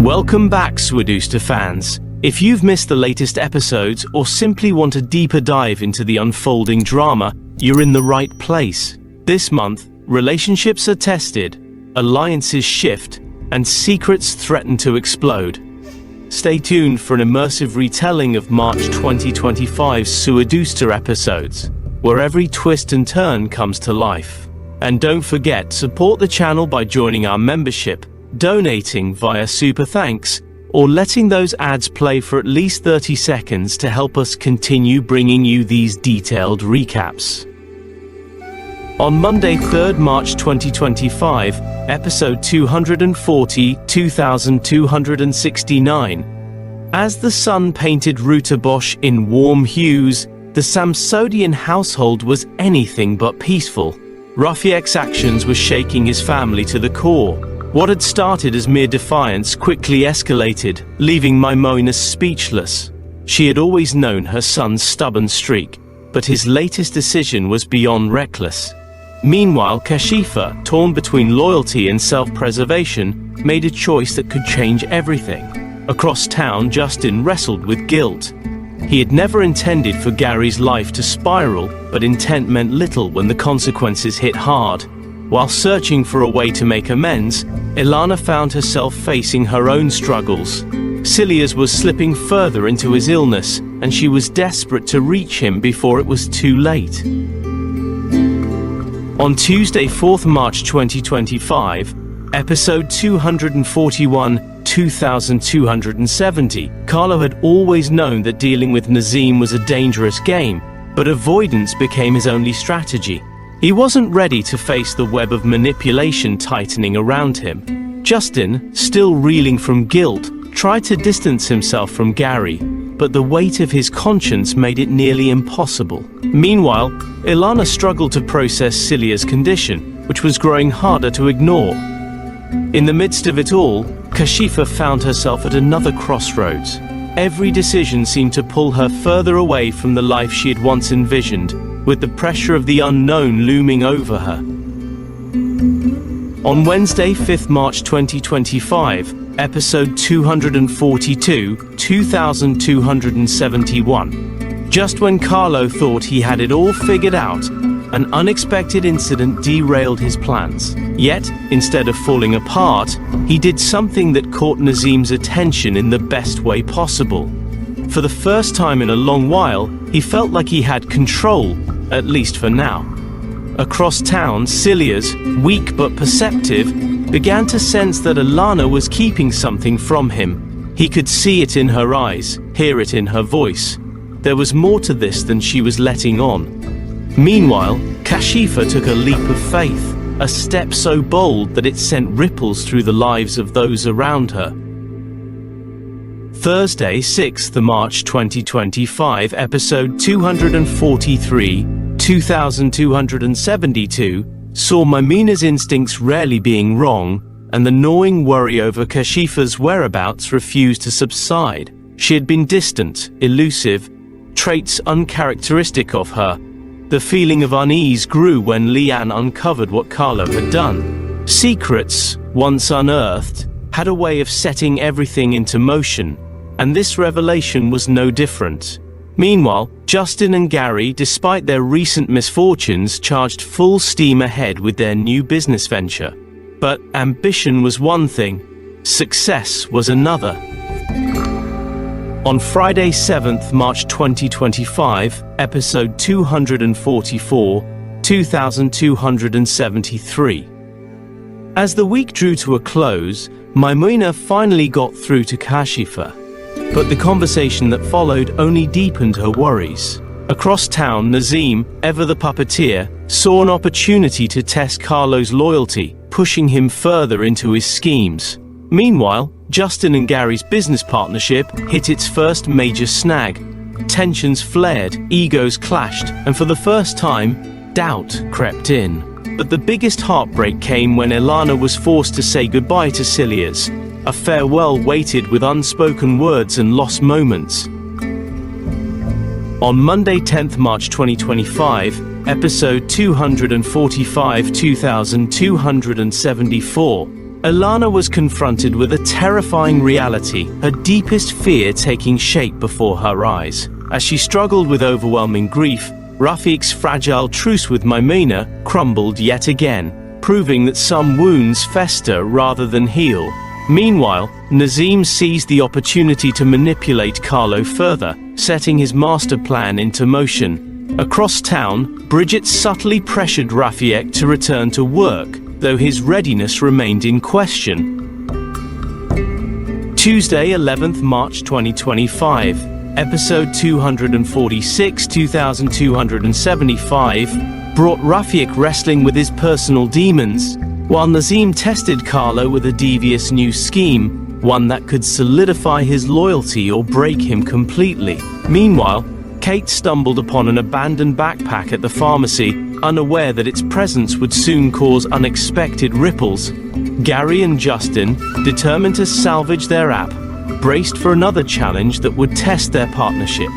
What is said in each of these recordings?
Welcome back, Swadusta fans. If you've missed the latest episodes or simply want a deeper dive into the unfolding drama, you're in the right place. This month, relationships are tested, alliances shift, and secrets threaten to explode. Stay tuned for an immersive retelling of March 2025's Swadusta episodes, where every twist and turn comes to life. And don't forget, support the channel by joining our membership, donating via Super Thanks, or letting those ads play for at least 30 seconds to help us continue bringing you these detailed recaps. On Monday, 3rd March 2025, episode 240, 2269. As the sun painted Ruta Bosch in warm hues, the Samsodian household was anything but peaceful. Rafiek's actions were shaking his family to the core. What had started as mere defiance quickly escalated, leaving Maimouna speechless. She had always known her son's stubborn streak, but his latest decision was beyond reckless. Meanwhile, Kashifa, torn between loyalty and self-preservation, made a choice that could change everything. Across town, Justin wrestled with guilt. He had never intended for Gary's life to spiral, but intent meant little when the consequences hit hard. While searching for a way to make amends, Ilana found herself facing her own struggles. Silias was slipping further into his illness, and she was desperate to reach him before it was too late. On Tuesday, 4th March 2025, episode 241, 2270, Carlo had always known that dealing with Nazim was a dangerous game, but avoidance became his only strategy. He wasn't ready to face the web of manipulation tightening around him. Justin, still reeling from guilt, tried to distance himself from Gary, but the weight of his conscience made it nearly impossible. Meanwhile, Ilana struggled to process Silia's condition, which was growing harder to ignore. In the midst of it all, Kashifa found herself at another crossroads. Every decision seemed to pull her further away from the life she had once envisioned, with the pressure of the unknown looming over her. On Wednesday, 5th March 2025, episode 242, 2271. Just when Carlo thought he had it all figured out, an unexpected incident derailed his plans. Yet, instead of falling apart, he did something that caught Nazim's attention in the best way possible. For the first time in a long while, he felt like he had control, at least for now. Across town, Silias, weak but perceptive, began to sense that Ilana was keeping something from him. He could see it in her eyes, hear it in her voice. There was more to this than she was letting on. Meanwhile, Kashifa took a leap of faith, a step so bold that it sent ripples through the lives of those around her. Thursday, 6th March 2025, episode 243, 2272, saw Maimuna's instincts rarely being wrong, and the gnawing worry over Kashifa's whereabouts refused to subside. She had been distant, elusive, traits uncharacteristic of her. The feeling of unease grew when Lian uncovered what Carlo had done. Secrets, once unearthed, had a way of setting everything into motion, and this revelation was no different. Meanwhile, Justin and Gary, despite their recent misfortunes, charged full steam ahead with their new business venture. But ambition was one thing, success was another. On Friday, 7th March 2025, episode 244, 2273. As the week drew to a close, Maimouna finally got through to Kashifa, but the conversation that followed only deepened her worries. Across town, Nazim, ever the puppeteer, saw an opportunity to test Carlo's loyalty, pushing him further into his schemes. Meanwhile, Justin and Gary's business partnership hit its first major snag. Tensions flared, egos clashed, and for the first time, doubt crept in. But the biggest heartbreak came when Ilana was forced to say goodbye to Silias, a farewell weighted with unspoken words and lost moments. On Monday, 10th March 2025, episode 245, 2274, Ilana was confronted with a terrifying reality, her deepest fear taking shape before her eyes. As she struggled with overwhelming grief, Rafiq's fragile truce with Maimouna crumbled yet again, proving that some wounds fester rather than heal. Meanwhile, Nazim seized the opportunity to manipulate Carlo further, setting his master plan into motion. Across town, Bridget subtly pressured Rafiq to return to work, though his readiness remained in question. Tuesday, 11th March 2025, episode 246, 2275, brought Rafiq wrestling with his personal demons, while Nazim tested Carlo with a devious new scheme, one that could solidify his loyalty or break him completely. Meanwhile, Kate stumbled upon an abandoned backpack at the pharmacy, unaware that its presence would soon cause unexpected ripples. Gary and Justin, determined to salvage their app, braced for another challenge that would test their partnership.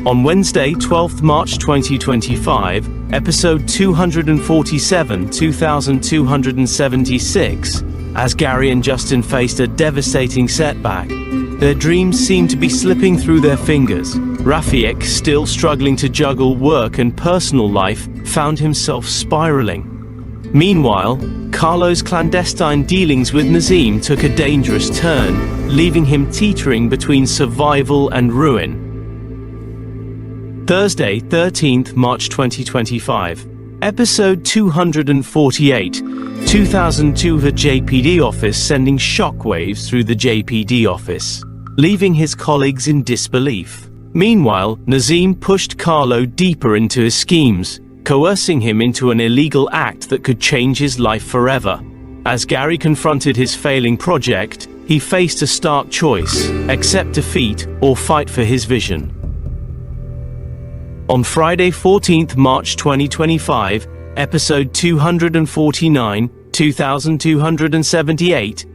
On Wednesday, 12th March 2025, episode 247, 2276, as Gary and Justin faced a devastating setback, their dreams seemed to be slipping through their fingers. Rafiq, still struggling to juggle work and personal life, found himself spiraling. Meanwhile, Carlo's clandestine dealings with Nazim took a dangerous turn, leaving him teetering between survival and ruin. Thursday, 13th March 2025, episode 248, 2002, the JPD office sending shockwaves through the JPD office, leaving his colleagues in disbelief. Meanwhile, Nazim pushed Carlo deeper into his schemes, coercing him into an illegal act that could change his life forever. As Gary confronted his failing project, he faced a stark choice: accept defeat or fight for his vision. On Friday, 14th March 2025, episode 249, 2278,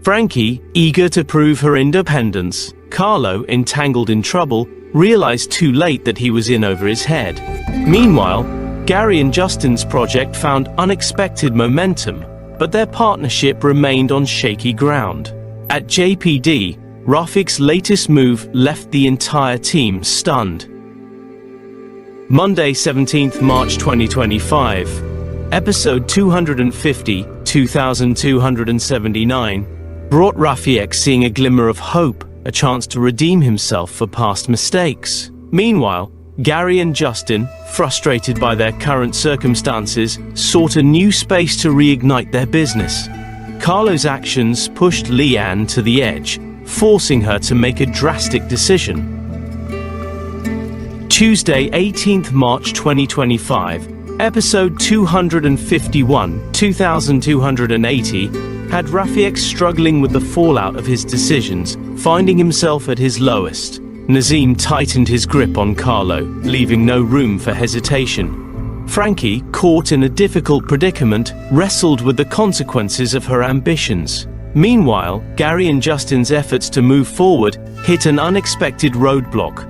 Frankie, eager to prove her independence, Carlo, entangled in trouble, realized too late that he was in over his head. Meanwhile, Gary and Justin's project found unexpected momentum, but their partnership remained on shaky ground. At JPD, Rafiq's latest move left the entire team stunned. Monday, 17th March 2025, episode 250, 2279, brought Rafiq seeing a glimmer of hope, a chance to redeem himself for past mistakes. Meanwhile, Gary and Justin, frustrated by their current circumstances, sought a new space to reignite their business. Carlo's actions pushed Leanne to the edge, forcing her to make a drastic decision. Tuesday, 18th March 2025, episode 251, 2280, had Rafiq struggling with the fallout of his decisions, finding himself at his lowest. Nazim tightened his grip on Carlo, leaving no room for hesitation. Frankie, caught in a difficult predicament, wrestled with the consequences of her ambitions. Meanwhile, Gary and Justin's efforts to move forward hit an unexpected roadblock.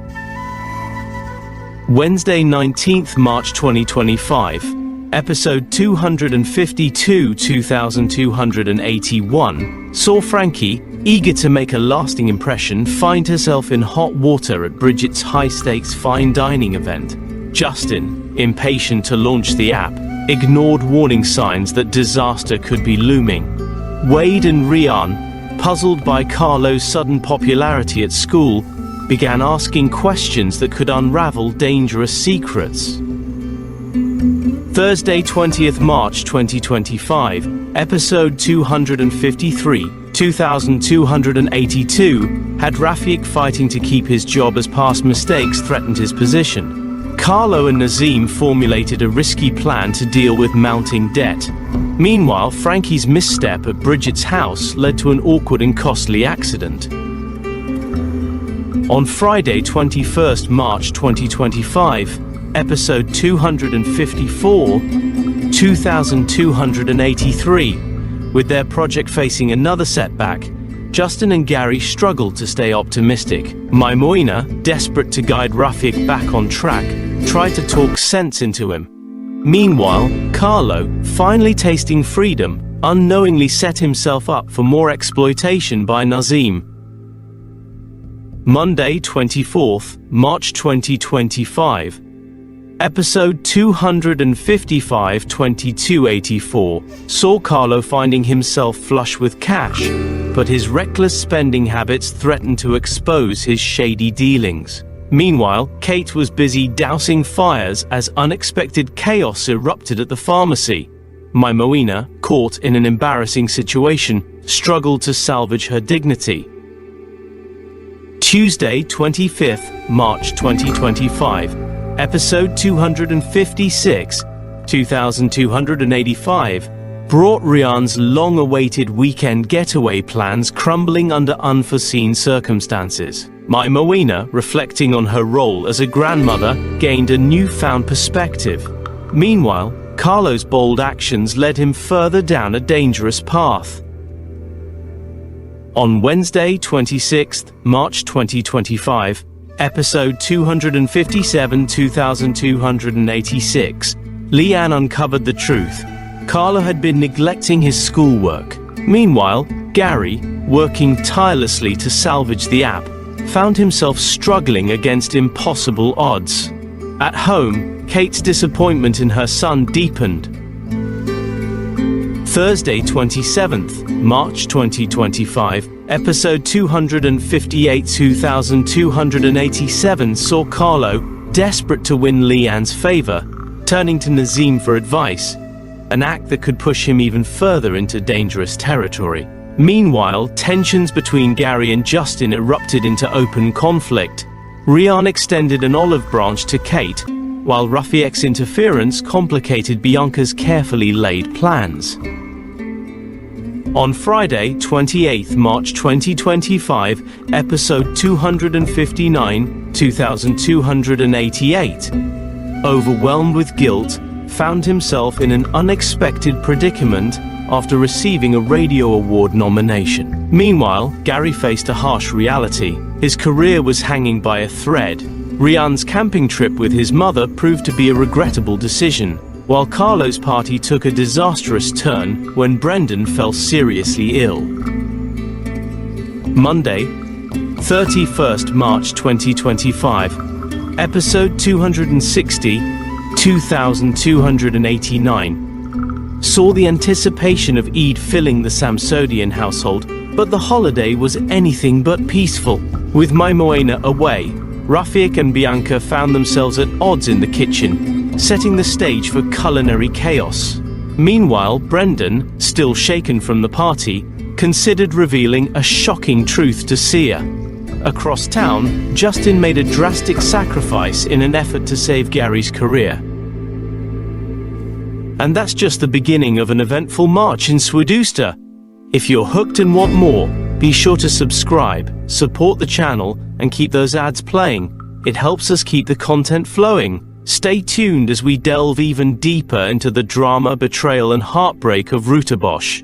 Wednesday, 19th March 2025, episode 252, 2281, saw Frankie, eager to make a lasting impression, find herself in hot water at Bridget's high-stakes fine dining event. Justin, impatient to launch the app, ignored warning signs that disaster could be looming. Wade and Rian, puzzled by Carlo's sudden popularity at school, began asking questions that could unravel dangerous secrets. Thursday, 20th March 2025, episode 253, 2282, had Rafiq fighting to keep his job as past mistakes threatened his position. Carlo and Nazim formulated a risky plan to deal with mounting debt. Meanwhile, Frankie's misstep at Bridget's house led to an awkward and costly accident. On Friday, 21st March 2025, episode 254, 2283, with their project facing another setback, Justin and Gary struggled to stay optimistic. Maimouna, desperate to guide Rafiq back on track, tried to talk sense into him. Meanwhile, Carlo, finally tasting freedom, unknowingly set himself up for more exploitation by Nazim. Monday, 24th March 2025. Episode 255-2284 saw Carlo finding himself flush with cash, but his reckless spending habits threatened to expose his shady dealings. Meanwhile, Kate was busy dousing fires as unexpected chaos erupted at the pharmacy. Moina, caught in an embarrassing situation, struggled to salvage her dignity. Tuesday, 25th March 2025. Episode 256, 2285, brought Rian's long-awaited weekend getaway plans crumbling under unforeseen circumstances. Moina, reflecting on her role as a grandmother, gained a newfound perspective. Meanwhile, Carlo's bold actions led him further down a dangerous path. On Wednesday, 26th March 2025, Episode 257-2286, Leanne uncovered the truth. Carlo had been neglecting his schoolwork. Meanwhile, Gary, working tirelessly to salvage the app, found himself struggling against impossible odds. At home, Kate's disappointment in her son deepened. Thursday, 27th March 2025, Episode 258-2287 saw Carlo, desperate to win Leanne's favor, turning to Nazim for advice, an act that could push him even further into dangerous territory. Meanwhile, tensions between Gary and Justin erupted into open conflict. Rian extended an olive branch to Kate, while Rafiq's interference complicated Bianca's carefully laid plans. On Friday, 28th March 2025, Episode 259-2288, overwhelmed with guilt, found himself in an unexpected predicament after receiving a Radio Award nomination. Meanwhile, Gary faced a harsh reality. His career was hanging by a thread. Rian's camping trip with his mother proved to be a regrettable decision, while Carlo's party took a disastrous turn when Brendan fell seriously ill. Monday, 31st March 2025, Episode 260-2289, saw the anticipation of Eid filling the Samsodian household, but the holiday was anything but peaceful. With Moina away, Rafiq and Bianca found themselves at odds in the kitchen, setting the stage for culinary chaos. Meanwhile, Brendan, still shaken from the party, considered revealing a shocking truth to Sia. Across town, Justin made a drastic sacrifice in an effort to save Gary's career. And that's just the beginning of an eventful march in Swedooster. If you're hooked and want more, be sure to subscribe, support the channel, and keep those ads playing. It helps us keep the content flowing. Stay tuned as we delve even deeper into the drama, betrayal, and heartbreak of Routerbosch.